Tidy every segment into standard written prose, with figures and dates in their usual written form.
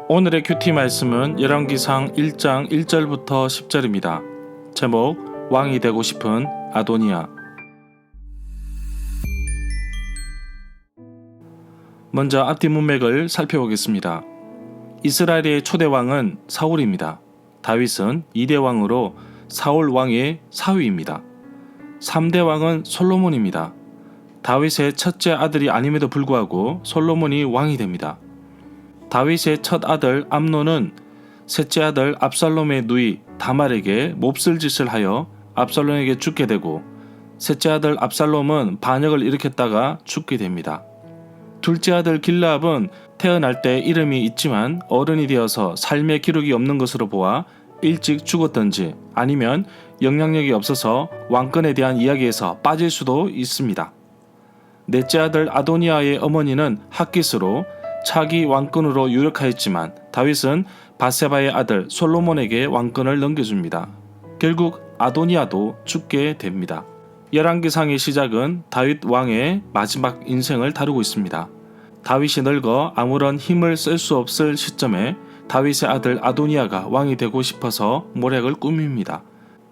오늘의 큐티 말씀은 열왕기상 1장 1절부터 10절입니다. 제목 왕이 되고 싶은 아도니아. 먼저 앞뒤 문맥을 살펴보겠습니다. 이스라엘의 초대 왕은 사울입니다. 다윗은 2대 왕으로 사울 왕의 사위입니다. 3대 왕은 솔로몬입니다. 다윗의 첫째 아들이 아님에도 불구하고 솔로몬이 왕이 됩니다. 다윗의 첫 아들 암논은 셋째 아들 압살롬의 누이 다말에게 몹쓸 짓을 하여 압살롬에게 죽게 되고, 셋째 아들 압살롬은 반역을 일으켰다가 죽게 됩니다. 둘째 아들 길라압은 태어날 때 이름이 있지만 어른이 되어서 삶의 기록이 없는 것으로 보아 일찍 죽었던지 아니면 영향력이 없어서 왕권에 대한 이야기에서 빠질 수도 있습니다. 넷째 아들 아도니아의 어머니는 핫깃으로 차기 왕권으로 유력하였지만 다윗은 바세바의 아들 솔로몬에게 왕권을 넘겨줍니다. 결국 아도니아도 죽게 됩니다. 열왕기상의 시작은 다윗 왕의 마지막 인생을 다루고 있습니다. 다윗이 늙어 아무런 힘을 쓸 수 없을 시점에 다윗의 아들 아도니아가 왕이 되고 싶어서 모략을 꾸밉니다.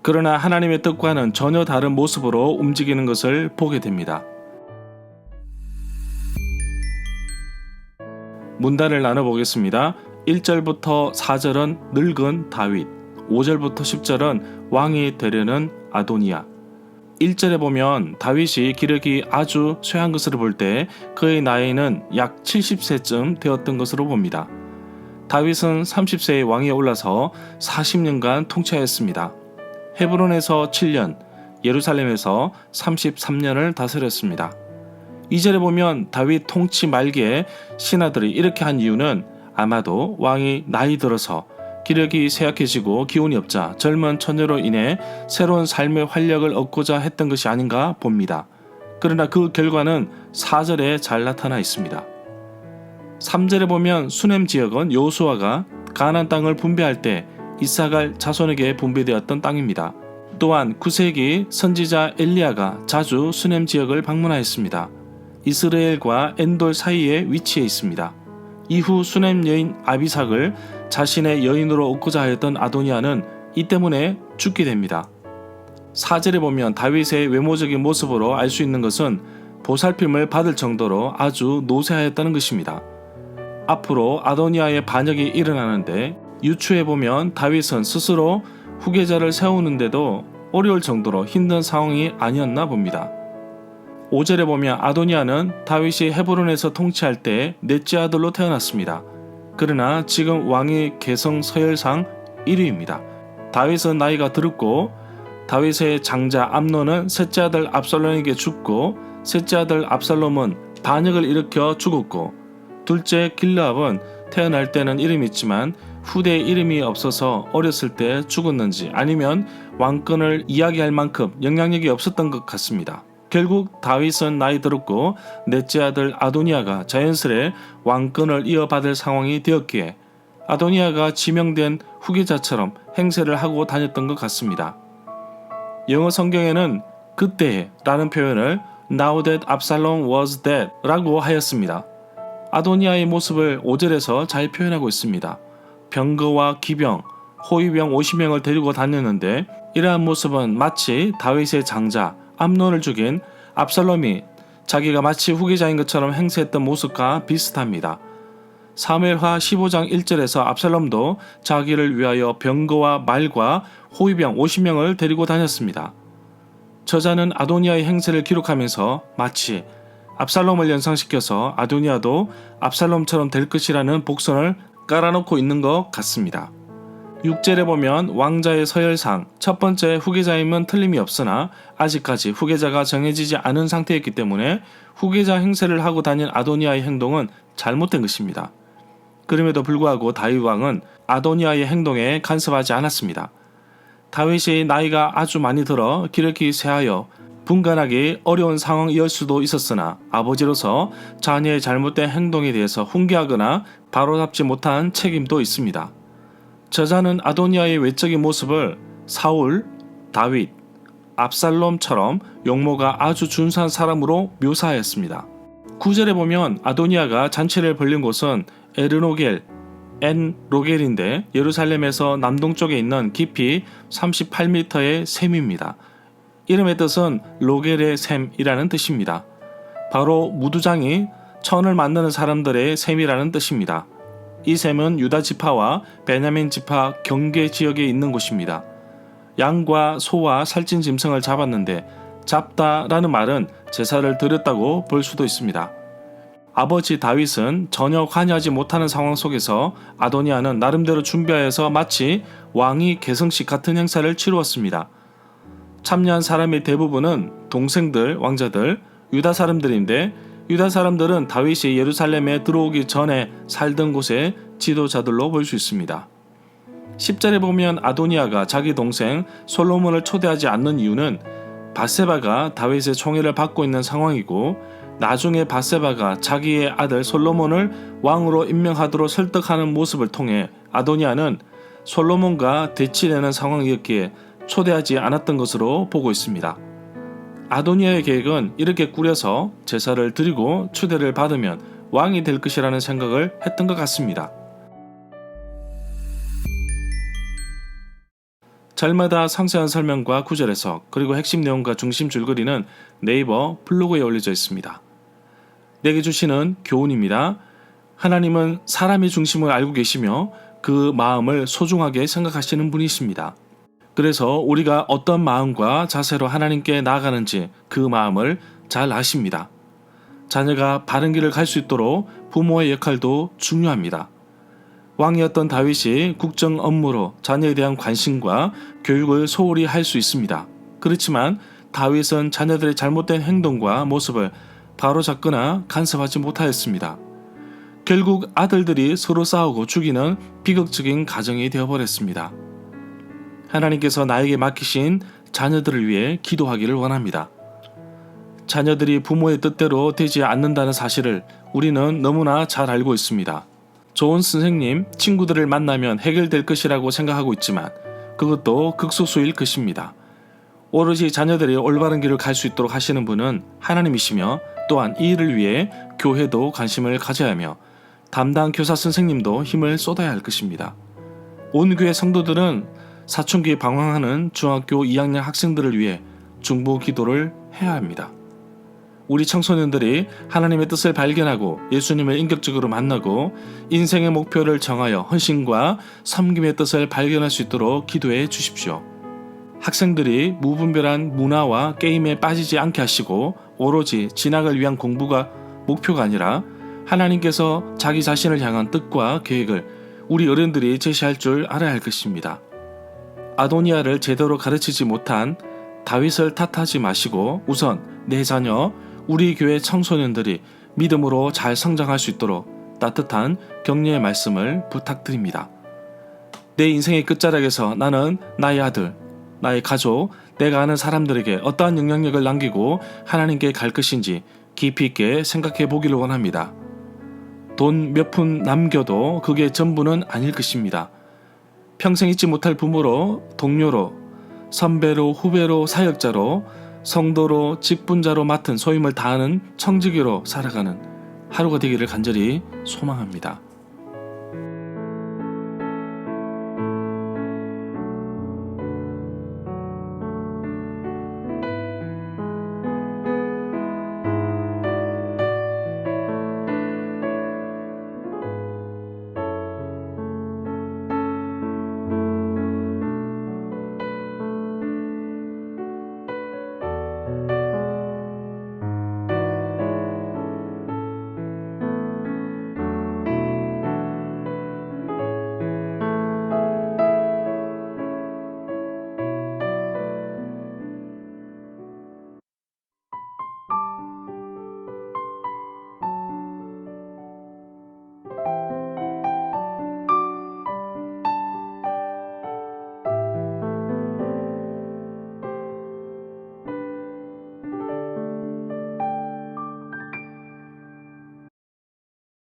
그러나 하나님의 뜻과는 전혀 다른 모습으로 움직이는 것을 보게 됩니다. 문단을 나눠보겠습니다. 1절부터 4절은 늙은 다윗, 5절부터 10절은 왕이 되려는 아도니아. 1절에 보면 다윗이 기력이 아주 쇠한 것으로 볼 때 그의 나이는 약 70세쯤 되었던 것으로 봅니다. 다윗은 30세의 왕위에 올라서 40년간 통치하였습니다. 헤브론에서 7년, 예루살렘에서 33년을 다스렸습니다. 2절에 보면 다윗 통치 말기에 신하들이 이렇게 한 이유는 아마도 왕이 나이 들어서 기력이 쇠약해지고 기운이 없자 젊은 처녀로 인해 새로운 삶의 활력을 얻고자 했던 것이 아닌가 봅니다. 그러나 그 결과는 4절에 잘 나타나 있습니다. 3절에 보면 수넴 지역은 여호수아가 가나안 땅을 분배할 때 이사갈 자손에게 분배되었던 땅입니다. 또한 9세기 선지자 엘리야가 자주 수넴 지역을 방문하였습니다. 이스라엘과 엔돌 사이에 위치해 있습니다. 이후 수넴 여인 아비삭을 자신의 여인으로 얻고자 하였던 아도니아는 이 때문에 죽게 됩니다. 4절에 보면 다윗의 외모적인 모습으로 알 수 있는 것은 보살핌을 받을 정도로 아주 노쇠하였다는 것입니다. 앞으로 아도니아의 반역이 일어나는데 유추해 보면 다윗은 스스로 후계자를 세우는데도 어려울 정도로 힘든 상황이 아니었나 봅니다. 5절에 보면 아도니아는 다윗이 헤브론에서 통치할 때 넷째 아들로 태어났습니다. 그러나 지금 왕의 계성 서열상 1위입니다. 다윗은 나이가 들었고 다윗의 장자 암논은 셋째 아들 압살롬에게 죽고, 셋째 아들 압살롬은 반역을 일으켜 죽었고, 둘째 길라압은 태어날 때는 이름이 있지만 후대에 이름이 없어서 어렸을 때 죽었는지 아니면 왕권을 이야기할 만큼 영향력이 없었던 것 같습니다. 결국 다윗은 나이 들었고 넷째 아들 아도니아가 자연스레 왕권을 이어받을 상황이 되었기에 아도니아가 지명된 후계자처럼 행세를 하고 다녔던 것 같습니다. 영어 성경에는 그때 라는 표현을 Now that Absalom was dead 라고 하였습니다. 아도니아의 모습을 5절에서 잘 표현하고 있습니다. 병거와 기병, 호위병 50명을 데리고 다녔는데 이러한 모습은 마치 다윗의 장자 암논을 죽인 압살롬이 자기가 마치 후계자인 것처럼 행세했던 모습과 비슷합니다. 사무엘하 15장 1절에서 압살롬도 자기를 위하여 병거와 말과 호위병 50명을 데리고 다녔습니다. 저자는 아도니아의 행세를 기록하면서 마치 압살롬을 연상시켜서 아도니아도 압살롬처럼 될 것이라는 복선을 깔아놓고 있는 것 같습니다. 6절에 보면 왕자의 서열상 첫 번째 후계자임은 틀림이 없으나 아직까지 후계자가 정해지지 않은 상태였기 때문에 후계자 행세를 하고 다닌 아도니아의 행동은 잘못된 것입니다. 그럼에도 불구하고 다윗 왕은 아도니아의 행동에 간섭하지 않았습니다. 다윗이 나이가 아주 많이 들어 기력이 쇠하여 분간하기 어려운 상황이었을 수도 있었으나 아버지로서 자녀의 잘못된 행동에 대해서 훈계하거나 바로잡지 못한 책임도 있습니다. 저자는 아도니아의 외적인 모습을 사울, 다윗, 압살롬처럼 용모가 아주 준수한 사람으로 묘사하였습니다. 9절에 보면 아도니아가 잔치를 벌린 곳은 에르노겔, 엔 로겔인데 예루살렘에서 남동쪽에 있는 깊이 38m의 샘입니다. 이름의 뜻은 로겔의 샘이라는 뜻입니다. 바로 무두장이 천을 만드는 사람들의 샘이라는 뜻입니다. 이 샘은 유다 지파와 베냐민 지파 경계 지역에 있는 곳입니다. 양과 소와 살찐 짐승을 잡았는데 잡다라는 말은 제사를 드렸다고 볼 수도 있습니다. 아버지 다윗은 전혀 관여하지 못하는 상황 속에서 아도니아는 나름대로 준비하여서 마치 왕이 계승식 같은 행사를 치루었습니다. 참여한 사람의 대부분은 동생들, 왕자들, 유다 사람들인데 유다 사람들은 다윗이 예루살렘에 들어오기 전에 살던 곳의 지도자들로 볼 수 있습니다. 10절에 보면 아도니아가 자기 동생 솔로몬을 초대하지 않는 이유는 밧세바가 다윗의 총애를 받고 있는 상황이고 나중에 밧세바가 자기의 아들 솔로몬을 왕으로 임명하도록 설득하는 모습을 통해 아도니아는 솔로몬과 대치되는 상황이었기에 초대하지 않았던 것으로 보고 있습니다. 아도니아의 계획은 이렇게 꾸려서 제사를 드리고 추대를 받으면 왕이 될 것이라는 생각을 했던 것 같습니다. 절마다 상세한 설명과 구절 해석 그리고 핵심 내용과 중심 줄거리는 네이버 블로그에 올려져 있습니다. 내게 주시는 교훈입니다. 하나님은 사람의 중심을 알고 계시며 그 마음을 소중하게 생각하시는 분이십니다. 그래서 우리가 어떤 마음과 자세로 하나님께 나아가는지 그 마음을 잘 아십니다. 자녀가 바른 길을 갈 수 있도록 부모의 역할도 중요합니다. 왕이었던 다윗이 국정 업무로 자녀에 대한 관심과 교육을 소홀히 할 수 있습니다. 그렇지만 다윗은 자녀들의 잘못된 행동과 모습을 바로잡거나 간섭하지 못하였습니다. 결국 아들들이 서로 싸우고 죽이는 비극적인 가정이 되어버렸습니다. 하나님께서 나에게 맡기신 자녀들을 위해 기도하기를 원합니다. 자녀들이 부모의 뜻대로 되지 않는다는 사실을 우리는 너무나 잘 알고 있습니다. 좋은 선생님, 친구들을 만나면 해결될 것이라고 생각하고 있지만 그것도 극소수일 것입니다. 오로지 자녀들이 올바른 길을 갈 수 있도록 하시는 분은 하나님이시며 또한 이 일을 위해 교회도 관심을 가져야 하며 담당 교사 선생님도 힘을 쏟아야 할 것입니다. 온 교회 성도들은 사춘기 방황하는 중학교 2학년 학생들을 위해 중보 기도를 해야 합니다. 우리 청소년들이 하나님의 뜻을 발견하고 예수님을 인격적으로 만나고 인생의 목표를 정하여 헌신과 섬김의 뜻을 발견할 수 있도록 기도해 주십시오. 학생들이 무분별한 문화와 게임에 빠지지 않게 하시고 오로지 진학을 위한 공부가 목표가 아니라 하나님께서 자기 자신을 향한 뜻과 계획을 우리 어른들이 제시할 줄 알아야 할 것입니다. 아도니아를 제대로 가르치지 못한 다윗을 탓하지 마시고 우선 내 자녀, 우리 교회 청소년들이 믿음으로 잘 성장할 수 있도록 따뜻한 격려의 말씀을 부탁드립니다. 내 인생의 끝자락에서 나는 나의 아들, 나의 가족, 내가 아는 사람들에게 어떠한 영향력을 남기고 하나님께 갈 것인지 깊이 있게 생각해 보기를 원합니다. 돈 몇 푼 남겨도 그게 전부는 아닐 것입니다. 평생 잊지 못할 부모로, 동료로, 선배로, 후배로, 사역자로, 성도로, 직분자로 맡은 소임을 다하는 청지기로 살아가는 하루가 되기를 간절히 소망합니다.